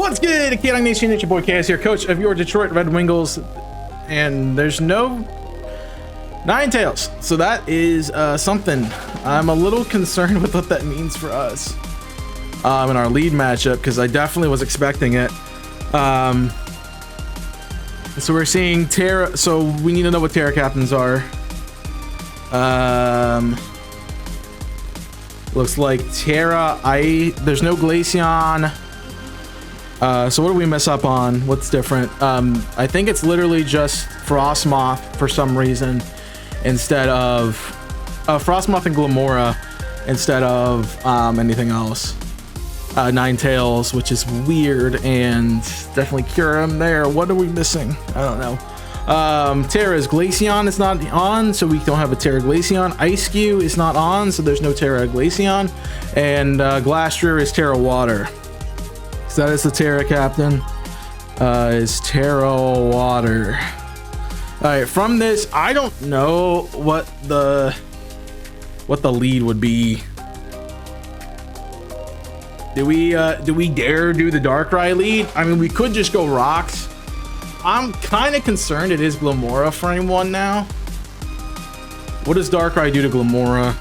What's good, K-Dog Nation? It's your boy KS here, coach of your Detroit Red Wingulls, and there's no Ninetales, so that is something. I'm a little concerned with what that means for us in our lead matchup, because I definitely was expecting it. So we're seeing Terra, so we need to know what Terra captains are. Looks like Terra, there's no Glaceon. So what do we mess up on? What's different? I think it's literally just Frostmoth for some reason instead of Frostmoth and Glamora instead of anything else. Ninetales, which is weird, and definitely Kyurem there. What are we missing? I don't know. Terra's Glaceon is not on, so we don't have a Terra Glaceon. Ice-Q is not on, so there's no Terra Glaceon. And Glastrier is Terra Water. So that is the Terra captain. Is Terra Water. Alright, from this, I don't know what the lead would be. Do we dare do the Darkrai lead? I mean, we could just go rocks. I'm kind of concerned it is Glamora frame one now. What does Darkrai do to Glamora?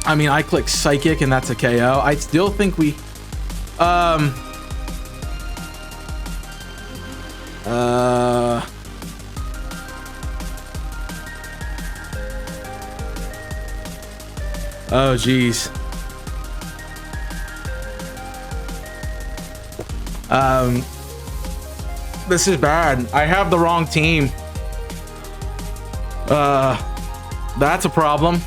I mean, I click Psychic and that's a KO. I still think we oh geez. This is bad. I have the wrong team. That's a problem.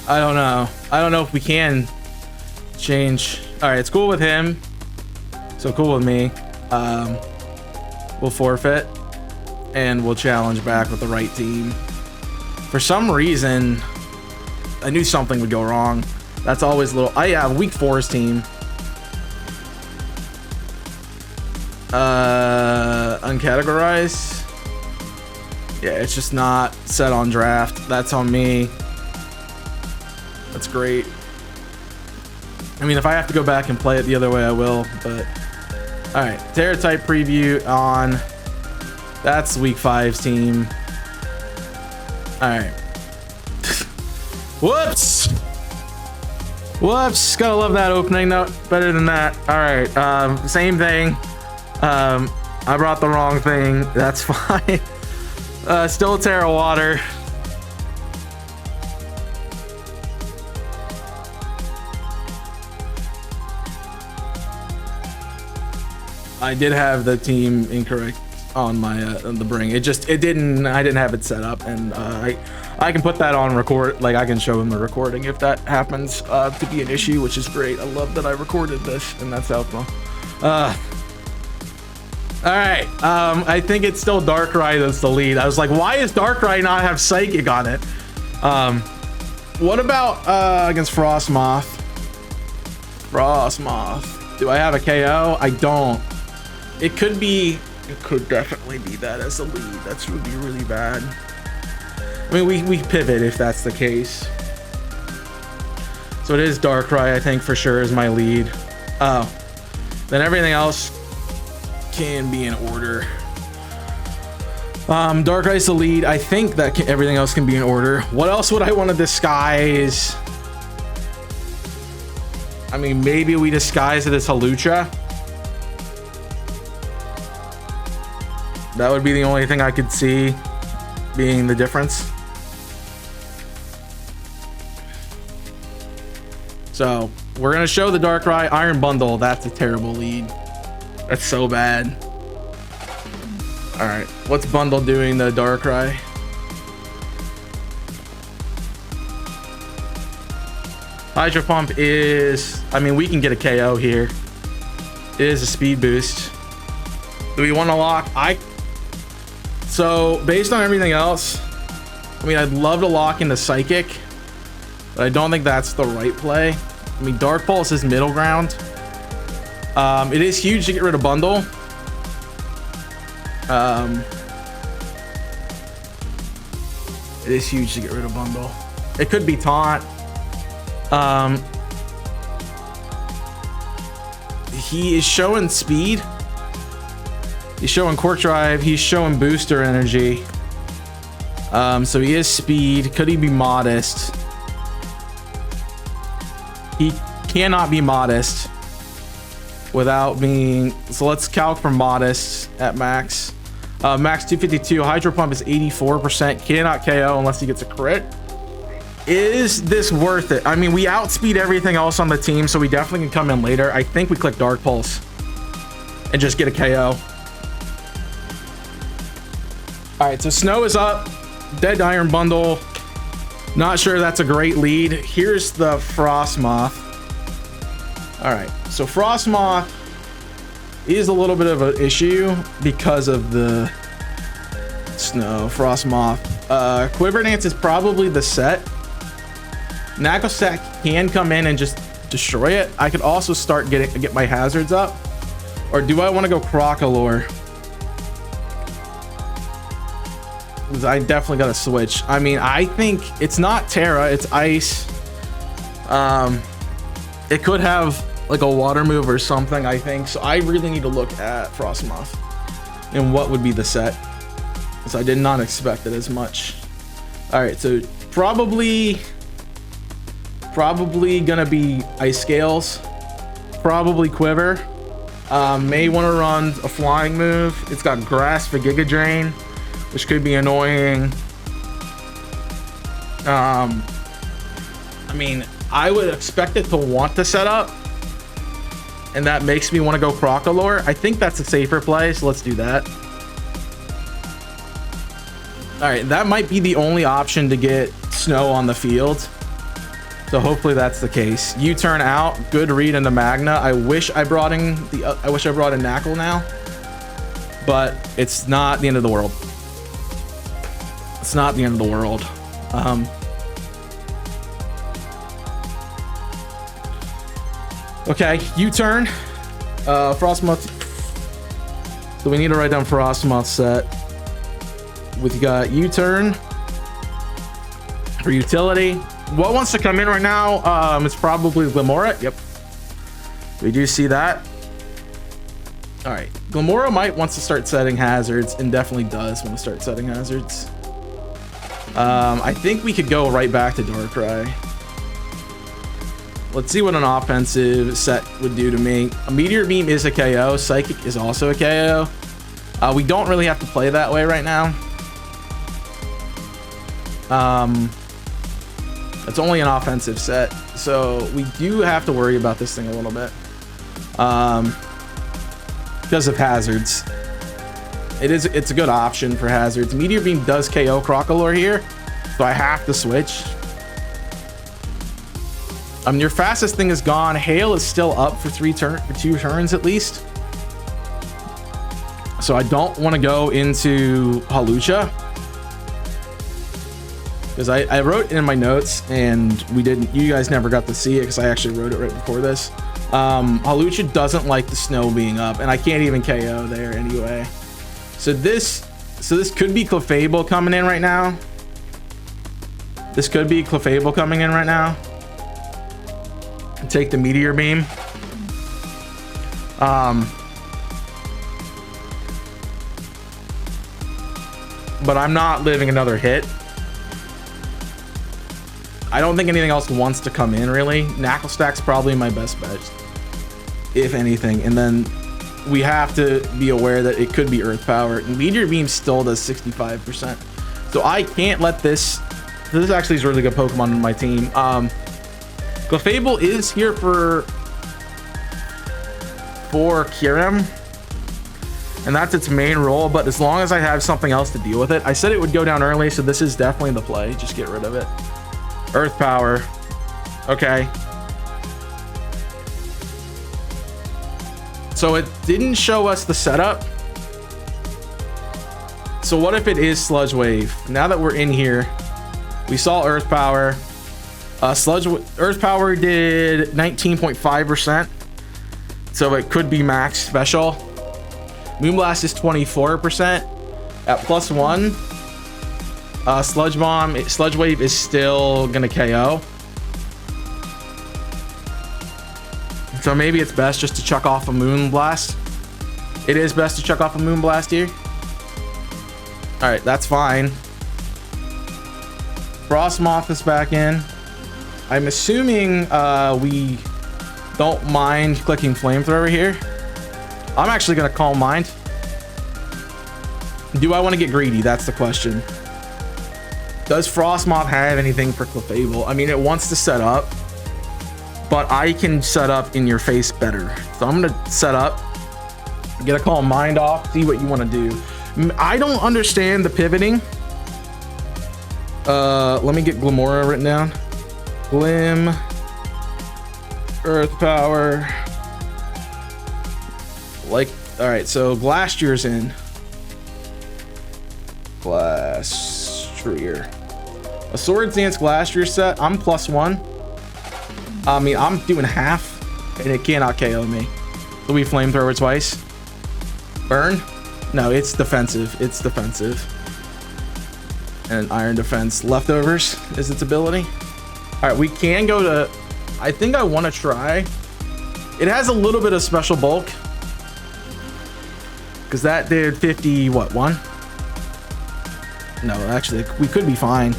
I don't know. I don't know if we can change. All right, it's cool with him. So cool with me. We'll forfeit and we'll challenge back with the right team. For some reason, I knew something would go wrong. That's always a little. I have weak 4's team. Uncategorized. Yeah, it's just not set on draft. That's on me. That's great. I mean, if I have to go back and play it the other way, I will, but all right. Terra type preview on. That's week 5's team. All right. Whoops. Whoops. Gotta love that opening. No, better than that. All right. Same thing. I brought the wrong thing. That's fine. Still Terra Water. I did have the team incorrect on my on the bring. I didn't have it set up, and I can put that on record. Like, I can show him the recording if that happens to be an issue, which is great. I love that I recorded this, and that's helpful. All right, I think it's still Darkrai that's the lead. I was like, why does Darkrai not have Psychic on it? What about against Frostmoth? Frostmoth. Do I have a KO? I don't. It could definitely be that as the lead. That's would be really bad. I mean, we pivot if that's the case. So it is Darkrai, I think, for sure is my lead. Oh, then everything else can be in order. Darkrai's the lead. I think that everything else can be in order. What else would I want to disguise? I mean, maybe we disguise it as Halucha. That would be the only thing I could see being the difference. So we're gonna show the Darkrai Iron Bundle. That's a terrible lead. That's so bad. All right, what's Bundle doing to Darkrai? Hydro Pump is, I mean, we can get a KO here. It is a speed boost. Do we want to lock? So based on everything else, I mean, I'd love to lock into Psychic, but I don't think that's the right play. I mean, Dark Pulse is middle ground. It is huge to get rid of bundle. It is huge to get rid of bundle. It could be taunt. He is showing speed. He's showing Quark Drive. He's showing booster energy. So he is speed. Could he be modest? He cannot be modest without being. So let's calc for modest at max. Max 252. Hydro Pump is 84%. Cannot KO unless he gets a crit. Is this worth it? I mean, we outspeed everything else on the team, so we definitely can come in later. I think we click Dark Pulse and just get a KO. All right, so Snow is up. Dead Iron Bundle. Not sure that's a great lead. Here's the Frostmoth. All right, so Frostmoth is a little bit of an issue because of the Snow. Frostmoth. Quiver Dance is probably the set. Knucklestack can come in and just destroy it. I could also start get my hazards up. Or do I want to go Crocolore? I definitely got to switch. I mean, I think it's not Terra, it's Ice. It could have like a water move or something, I think. So I really need to look at Frostmoth and what would be the set. So I did not expect it as much. All right, so probably gonna be Ice Scales, probably Quiver. May want to run a flying move. It's got Grass for Giga Drain, which could be annoying. I mean, I would expect it to want to set up, and that makes me want to go Crocolore. I think that's a safer play, so let's do that. All right, that might be the only option to get Snow on the field. So hopefully that's the case. U-turn out, good read into Magna. I wish I brought in Knuckle now, but it's not the end of the world. It's not the end of the world. Okay, U-turn. Frostmoth. So we need to write down Frostmoth set. We got U-turn for utility. What wants to come in right now? It's probably Glimmora. Yep, we do see that. All right, Glimmora might wants to start setting hazards, and definitely does want to start setting hazards. I think we could go right back to Darkrai. Let's see what an offensive set would do to me. A Meteor Beam is a KO. Psychic is also a KO. We don't really have to play that way right now. It's only an offensive set, so we do have to worry about this thing a little bit. Because of hazards. It's a good option for hazards. Meteor Beam does KO Crocolore here, so I have to switch. Your fastest thing is gone. Hail is still up for 2 turns at least. So I don't want to go into Hawlucha, because I wrote in my notes and you guys never got to see it because I actually wrote it right before this. Hawlucha doesn't like the Snow being up, and I can't even KO there anyway. So this could be Clefable coming in right now. This could be Clefable coming in right now. Take the Meteor Beam. But I'm not living another hit. I don't think anything else wants to come in, really. Knucklestack's probably my best bet, if anything. And then we have to be aware that it could be Earth Power. Meteor Beam still does 65%. So I can't let this... This actually is a really good Pokemon in my team. Clefable is here for Kyurem, and that's its main role, but as long as I have something else to deal with it. I said it would go down early, so this is definitely the play. Just get rid of it. Earth Power. Okay. So it didn't show us the setup. So what if it is Sludge Wave? Now that we're in here, we saw Earth Power. Earth Power did 19.5%. So it could be max special. Moonblast is 24% at +1. Sludge Bomb, Sludge Wave is still gonna KO. So maybe it's best just to chuck off a Moonblast. It is best to chuck off a Moonblast here. All right, that's fine. Frostmoth is back in. I'm assuming we don't mind clicking Flamethrower here. I'm actually gonna Calm Mind. Do I want to get greedy? That's the question. Does Frostmoth have anything for Clefable? I mean, it wants to set up, but I can set up in your face better. So I'm gonna set up, get a Calm Mind off, see what you want to do. I don't understand the pivoting. Let me get Glimora written down. Glim, Earth Power. Like, all right, so Glastier's in. Glastrier. A Swords Dance Glastrier set. I'm +1. I mean, I'm doing half, and it cannot KO me. So we Flamethrower twice. Burn? No, it's defensive. It's defensive. And Iron Defense. Leftovers is its ability. All right, we can go to... I think I want to try. It has a little bit of special bulk. Because that did 50, what, 1? No, actually, we could be fine.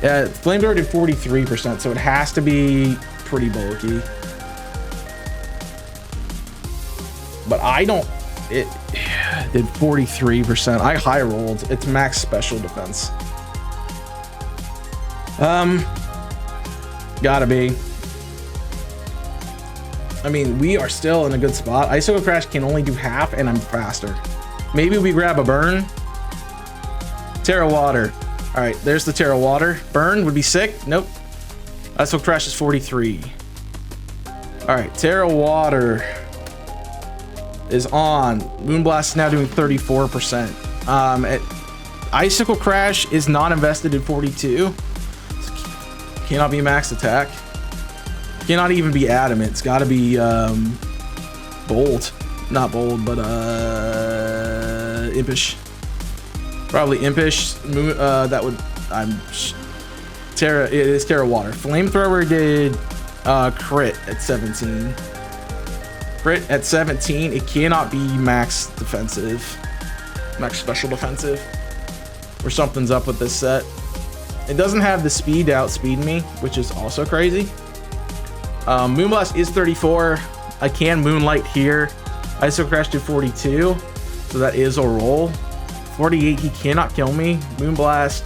Flamethrower did 43%, so it has to be pretty bulky. But I don't... It did 43%. I high rolled. It's max special defense. Gotta be. I mean, we are still in a good spot. Icicle Crash can only do half, and I'm faster. Maybe we grab a Burn. Terra Water. All right, there's the Terra Water. Burn would be sick. Nope. Icicle Crash is 43. All right, Terra Water is on. Moonblast is now doing 34%. Icicle Crash is not invested in 42. Cannot be max attack. Cannot even be adamant. It's got to be bold. Not bold, but impish. Probably impish. That would... Terra... It is Terra Water. Flamethrower did crit at 17. Crit at 17. It cannot be max defensive. Max special defensive. Or something's up with this set. It doesn't have the speed to outspeed me, which is also crazy. Moonblast is 34. I can Moonlight here. Icicle Crash did 42, so that is a roll. 48, he cannot kill me. Moonblast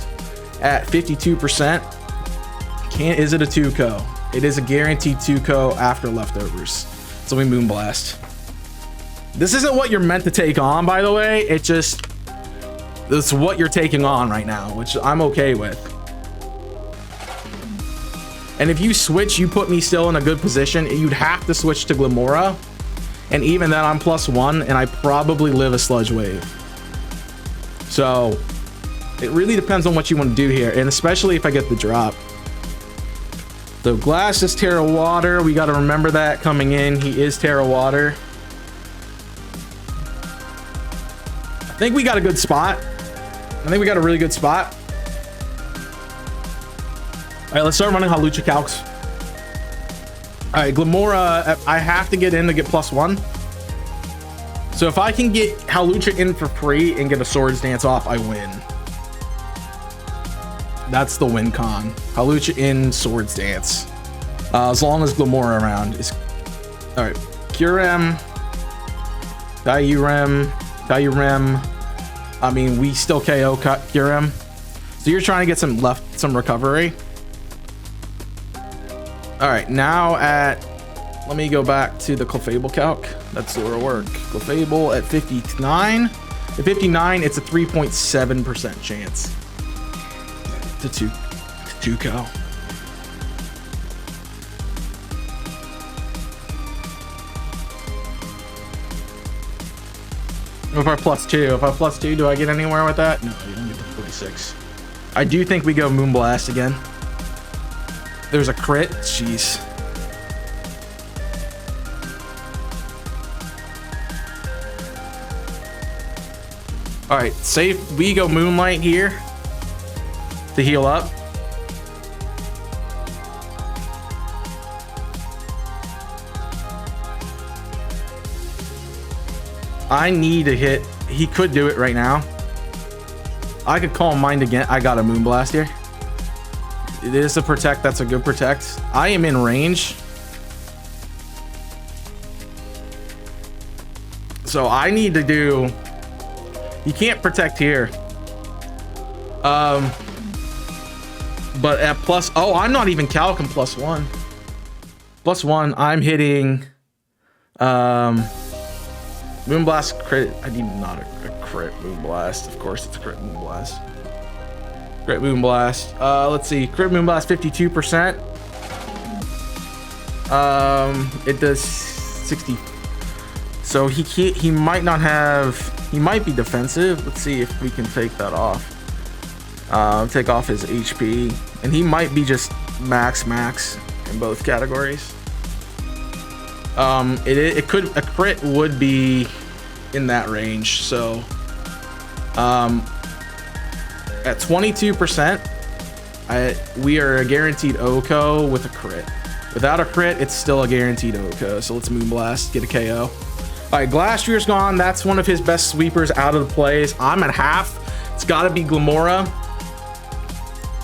at 52%. Is it a 2-co? It is a guaranteed 2-co after leftovers. So we Moonblast. This isn't what you're meant to take on, by the way. It's what you're taking on right now, which I'm okay with. And if you switch, you put me still in a good position. You'd have to switch to Glimora. And even then, I'm +1, and I probably live a Sludge Wave. So, it really depends on what you want to do here, and especially if I get the drop. So, Glass is Terra Water. We got to remember that coming in. He is Terra Water. I think we got a good spot. I think we got a really good spot. All right, let's start running Hawlucha calcs. All right, Glimora, I have to get in to get +1. So if I can get Hawlucha in for free and get a Swords Dance off, I win. That's the win con. Hawlucha in, Swords Dance. As long as Glimora around is... All right, Kyurem, Kyurem. I mean, we still KO Kyurem. So you're trying to get some recovery. All right, now let me go back to the Clefable calc. That's Zoroark. Clefable at 59. At 59, it's a 3.7% chance to 2-co. If I +2, do I get anywhere with that? No, you don't get the 46. I do think we go Moonblast again. There's a crit. Jeez. All right, safe. We go Moonlight here to heal up. I need to hit. He could do it right now. I could call Mind again. I got a Moonblast here. It is a protect. That's a good protect. I am in range. So I need to do. You can't protect here. But at plus. Oh, I'm not even calcing +1. +1. I'm hitting. Moonblast crit. I need not a crit Moonblast. Of course, it's a crit Moonblast. Crit Moonblast. Let's see. Crit Moonblast 52%. It does 60. So he might not have. He might be defensive. Let's see if we can take that off. Take off his HP, and he might be just max in both categories. It could, a crit would be in that range. So at 22%, we are a guaranteed OHKO with a crit. Without a crit, it's still a guaranteed OHKO. So let's Moonblast, get a KO. All right, Glastier's gone. That's one of his best sweepers out of the plays. I'm at half. It's got to be Glamora.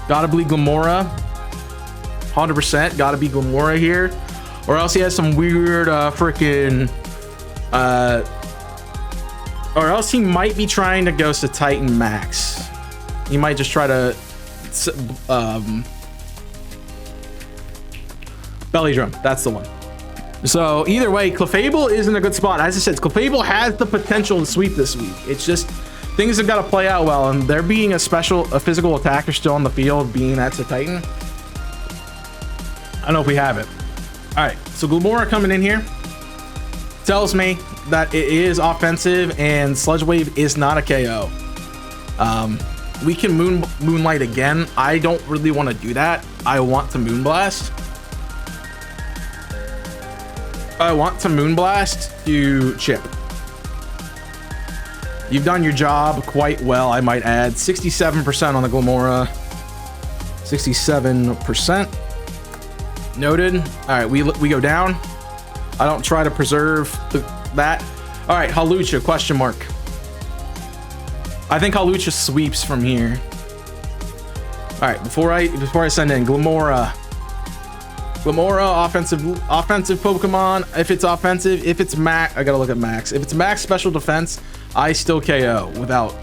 Got to be Glamora. 100%. Got to be Glamora here. Or else he has some weird freaking... or else he might be trying to Ghost of Titan max. He might just try to... Belly Drum. That's the one. So either way, Clefable is in a good spot. As I said, Clefable has the potential to sweep this week. It's just things have got to play out well, and there being a physical attacker still on the field, being that's a Titan. I don't know if we have it. All right, so Glamora coming in here tells me that it is offensive, and Sludge Wave is not a KO. We can Moonlight again. I don't really want to do that. I want to Moonblast. I want to Moonblast to chip. You've done your job quite well, I might add. 67% on the Glamora. 67%. Noted. All right, we go down. I don't try to preserve that. All right, Hawlucha, question mark. I think Hawlucha sweeps from here. All right, before I send in Glamora, offensive Pokemon. If it's offensive, if it's max, I gotta look at max. If it's max special defense, I still KO without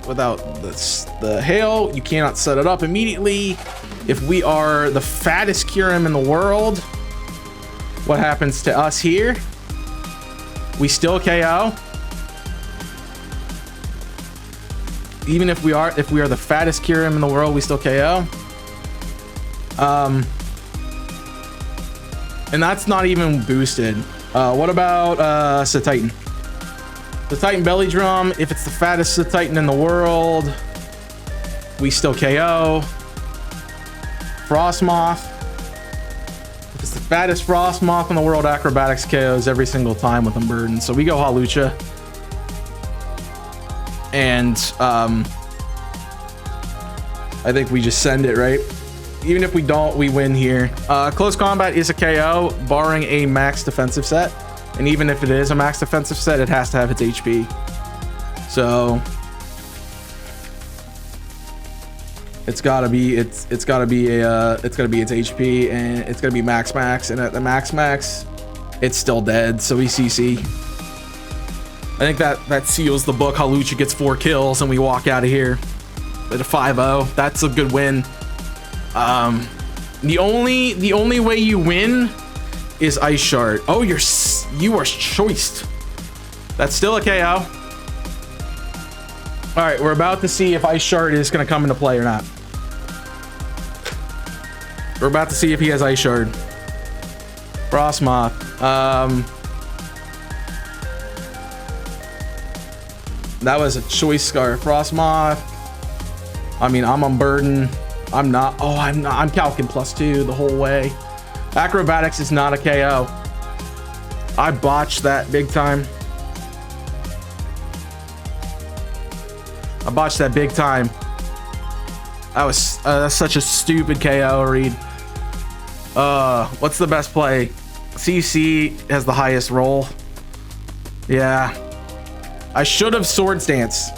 the hail. You cannot set it up immediately. If we are the fattest Kyurem in the world, what happens to us here? We still KO. Even if we are the fattest Kyurem in the world, we still KO. And that's not even boosted. What about Titan? The Titan Belly Drum, if it's the fattest Titan in the world, we still KO. Frostmoth, if it's the fattest Frostmoth in the world, Acrobatics KOs every single time with Unburdened. So we go Hawlucha. And I think we just send it, right? Even if we don't, we win here. Close combat is a KO, barring a max defensive set. And even if it is a max defensive set, it has to have its HP. So it's gotta be its HP, and it's gonna be max, and at the max, it's still dead. So we CC. I think that seals the book. Hawlucha gets 4 kills, and we walk out of here with a 5-0. That's a good win. The only way you win is Ice Shard. Oh, you are choiced. That's still a KO. All right, we're about to see if Ice Shard is going to come into play or not. We're about to see if he has Ice Shard. Frostmoth. That was a choice scar. Frostmoth. I mean, I'm Unburdened. I'm not. Oh, I'm not. I'm calcing +2 the whole way. Acrobatics is not a KO. I botched that big time. I botched that big time. That was that's such a stupid KO read. What's the best play? CC has the highest roll. Yeah. I should have Swords Dance.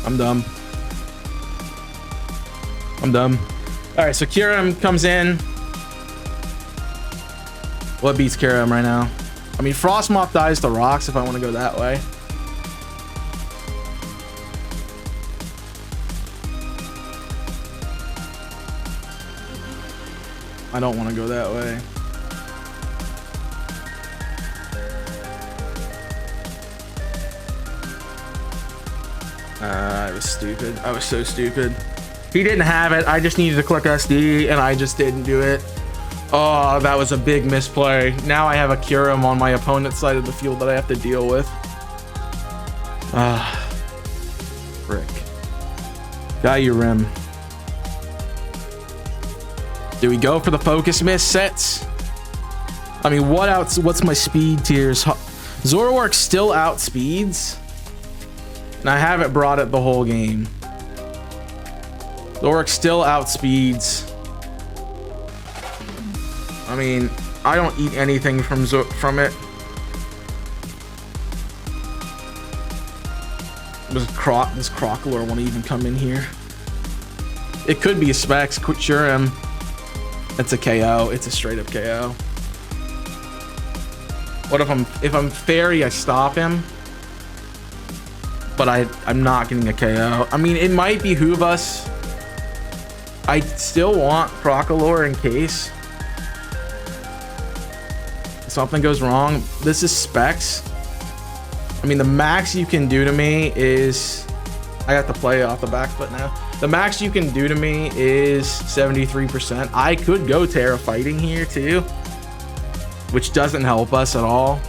I'm dumb. I'm dumb. All right, so Kyurem comes in. What beats Kyurem right now? I mean, Frostmoth dies to rocks if I want to go that way. I don't want to go that way. I was stupid. I was so stupid. He didn't have it. I just needed to click SD and I just didn't do it. Oh, that was a big misplay. Now I have a Kyurem on my opponent's side of the field that I have to deal with. Ah, frick. Kyurem. Do we go for the focus miss sets? I mean, what's my speed tiers? Zoroark still outspeeds, and I haven't brought it the whole game. Zoroark still outspeeds. I mean, I don't eat anything from it. This Crocalor won't even come in here. It could be a Specs. Kyurem. It's a KO. It's a straight up KO. What if I'm Fairy, I stop him, but I'm not getting a KO. I mean, it might behoove us. I still want Crocalor in case something goes wrong. This is Specs. I mean, the max you can do to me is, I got to play off the back foot now. The max you can do to me is 73%. I could go Terra Fighting here too, which doesn't help us at all.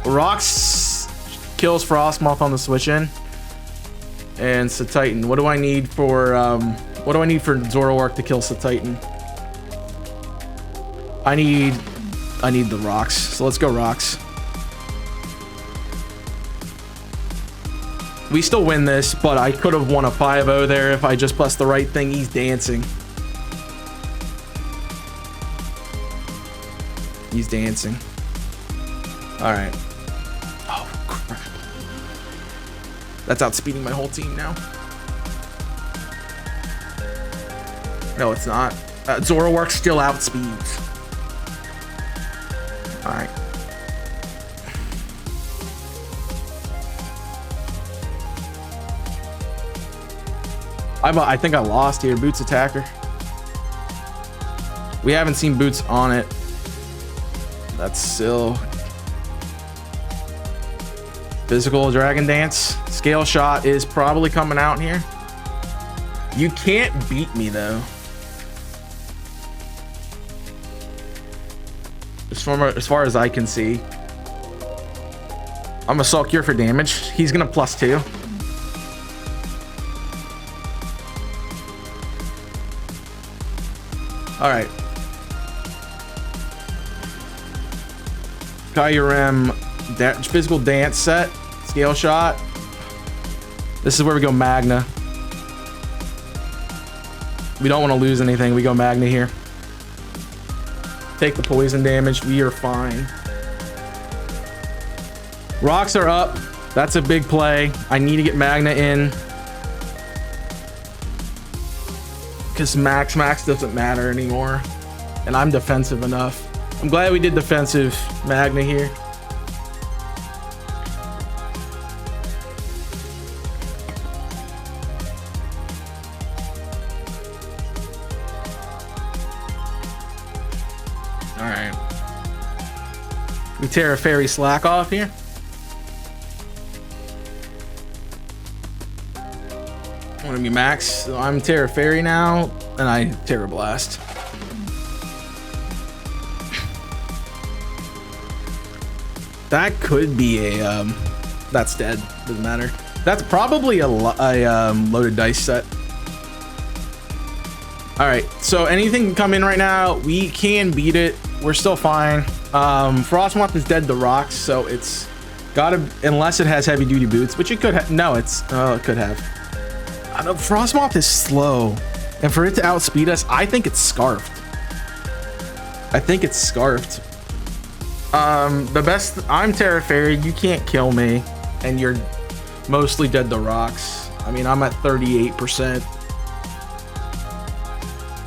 Rocks kills Frostmoth on the switch in, and Satitan. What do I need for Zoroark to kill Satitan? I need the rocks. So let's go rocks. We still win this, but I could have won a 5-0 there if I just pressed the right thing. He's dancing. He's dancing. All right. Oh, crap. That's outspeeding my whole team now. No, it's not. Zoroark still outspeeds. All right. I think I lost here. Boots attacker. We haven't seen Boots on it. That's still physical Dragon Dance. Scale Shot is probably coming out here. You can't beat me though. As far as I can see. I'm a Assault Cure for damage. He's gonna +2. All right. Kyurem physical dance set, Scale Shot. This is where we go Magna. We don't want to lose anything. We go Magna here. Take the poison damage. We are fine. Rocks are up. That's a big play. I need to get Magna in. Because max doesn't matter anymore. And I'm defensive enough. I'm glad we did defensive Magna here. Alright. We tear a Fairy Slack off here. I'm gonna be max. So I'm Terra Fairy now, and I Terra Blast. That could be a that's dead. Doesn't matter. That's probably a loaded dice set. All right. So anything can come in right now. We can beat it. We're still fine. Frostmoth is dead to rocks, so it's gotta, unless it has heavy duty boots, which it could have. No, it could have. I know Frostmoth is slow, and for it to outspeed us, I think it's scarfed. The best, I'm Terra Fairy, you can't kill me, and you're mostly dead to rocks. I mean, I'm at 38%.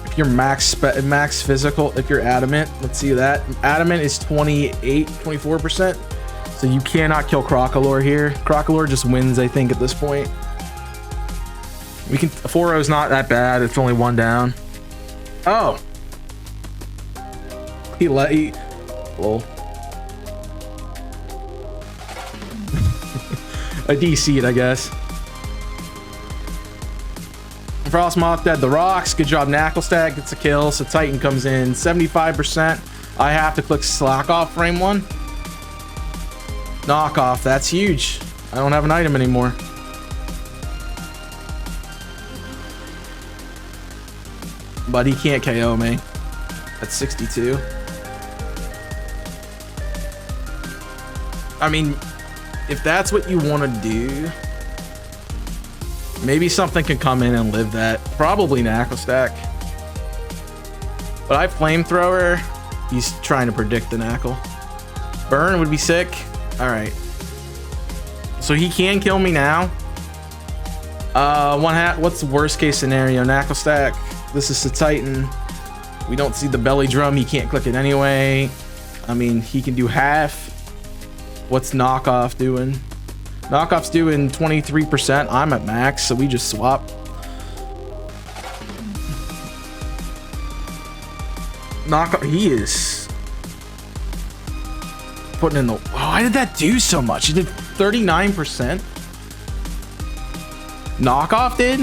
If you're max physical, if you're adamant, let's see that. Adamant is 24%. So you cannot kill Crocolore here. Crocolore just wins, I think, at this point. We can, 4-0 is not that bad. It's only one down. Oh. Lol. A DC'd, I guess. Frostmoth dead the rocks. Good job, Knacklestag gets a kill. So Titan comes in 75%. I have to click slack off frame 1. Knockoff, that's huge. I don't have an item anymore. But he can't KO me. That's 62. I mean, if that's what you want to do, maybe something can come in and live that. Probably Knacklestack. But I Flamethrower. He's trying to predict the Knackle. Burn would be sick. Alright. So he can kill me now. What's the worst case scenario? Knacklestack. This is the Titan. We don't see the belly drum. He can't click it anyway. I mean, he can do half. What's Knockoff doing? Knockoff's doing 23%. I'm at max, so we just swap. Knockoff, he is putting in the. Why did that do so much? It did 39%. Knockoff did?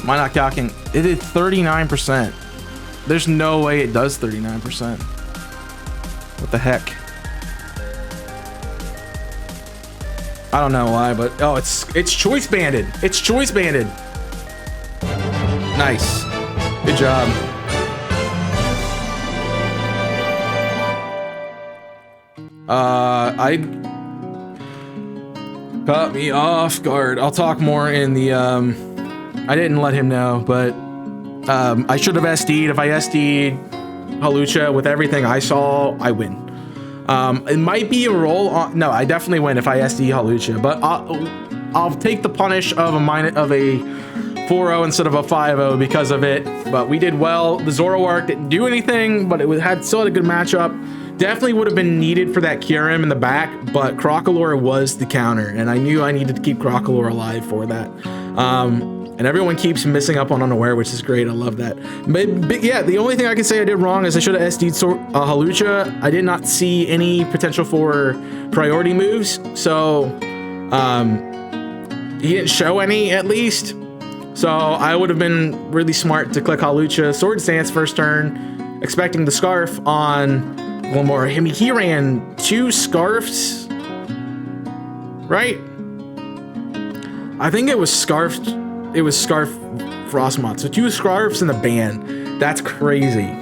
Am I not calculating? It did 39%. There's no way it does 39%. What the heck? I don't know why, but oh, it's choice banded. It's choice banded. Nice. Good job. I caught me off guard. I'll talk more in the I didn't let him know, but I should have SD'd. If I SD'd Hawlucha with everything I saw, I win. It might be a roll on. No, I definitely win if I SD Hawlucha, but I'll take the punish of a 4-0 instead of a 5-0 because of it. But we did well. The Zoroark didn't do anything, but it still had a good matchup. Definitely would have been needed for that Kyurem in the back, but Crocolore was the counter, and I knew I needed to keep Crocolore alive for that. And everyone keeps missing up on Unaware, which is great. I love that. But yeah, the only thing I can say I did wrong is I should have SD'd Hawlucha. I did not see any potential for priority moves, so he didn't show any at least. So I would have been really smart to click Hawlucha. Sword Stance first turn, expecting the Scarf on one more. He ran 2 Scarfs, right? I think it was Scarfed. It was Scarf Frostmoth. So 2 Scarfs in the ban. That's crazy.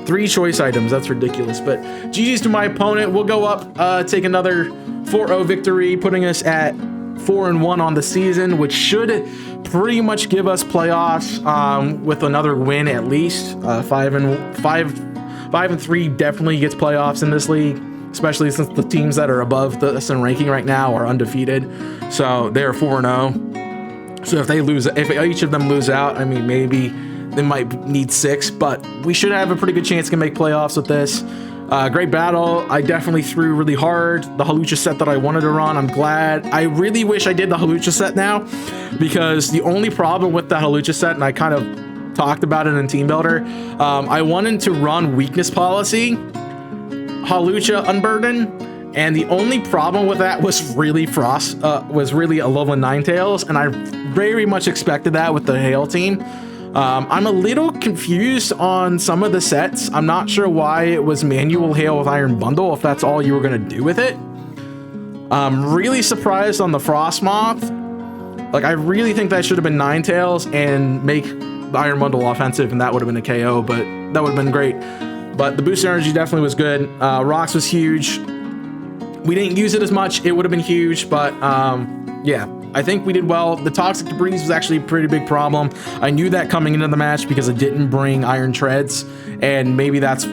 3 choice items. That's ridiculous. But GG's to my opponent. We'll go up, take another 4-0 victory, putting us at 4-1 on the season, which should pretty much give us playoffs with another win at least. 5-3 definitely gets playoffs in this league, especially since the teams that are above us in ranking right now are undefeated. So they're 4-0. So if each of them lose out, I mean, maybe they might need 6, but we should have a pretty good chance to make playoffs with this. Great battle. I definitely threw really hard. The Hawlucha set that I wanted to run, I'm glad. I really wish I did the Hawlucha set now, because the only problem with the Hawlucha set, and I kind of talked about it in Team Builder, I wanted to run weakness policy, Hawlucha Unburden, and the only problem with that was really a Alolan Ninetales, and I very much expected that with the Hail team. I'm a little confused on some of the sets. I'm not sure why it was manual Hail with Iron Bundle, if that's all you were going to do with it. I'm really surprised on the Frostmoth. Like, I really think that should have been Ninetales and make the Iron Bundle offensive, and that would have been a KO, but that would have been great. But the boost energy definitely was good. Rocks was huge. We didn't use it as much. It would have been huge, but yeah, I think we did well. The toxic debris was actually a pretty big problem. I knew that coming into the match because I didn't bring iron treads, and maybe that's,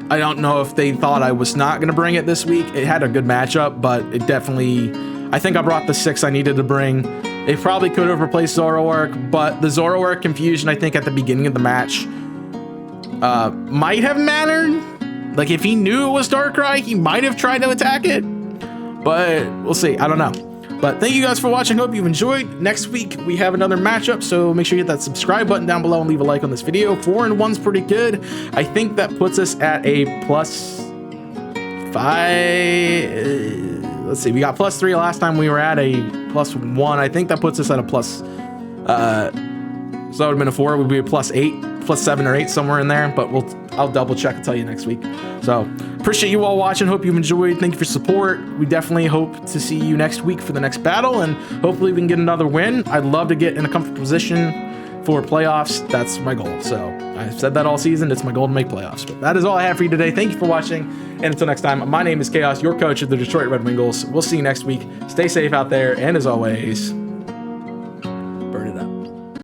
I don't know if they thought I was not going to bring it this week. It had a good matchup, but it definitely, I think I brought the 6 I needed to bring. It probably could have replaced Zoroark, but the Zoroark confusion, I think at the beginning of the match might have mattered. Like if he knew it was Darkrai, he might have tried to attack it, but we'll see. I don't know. But thank you guys for watching. Hope you've enjoyed. Next week we have another matchup, so make sure you hit that subscribe button down below and leave a like on this video. 4-1's pretty good. I think that puts us at a +5. Let's see, we got +3 last time. We were at a +1. I think that puts us at a plus. So that would have been a 4. We'd be a +8, +7 or 8, somewhere in there. But I'll double check and tell you next week. So appreciate you all watching. Hope you've enjoyed. Thank you for support. We definitely hope to see you next week for the next battle, and hopefully we can get another win. I'd love to get in a comfortable position for playoffs. That's my goal. So I've said that all season. It's my goal to make playoffs. But that is all I have for you today. Thank you for watching. And until next time, my name is Chaos, your coach of the Detroit Red Wingulls. We'll see you next week. Stay safe out there. And as always,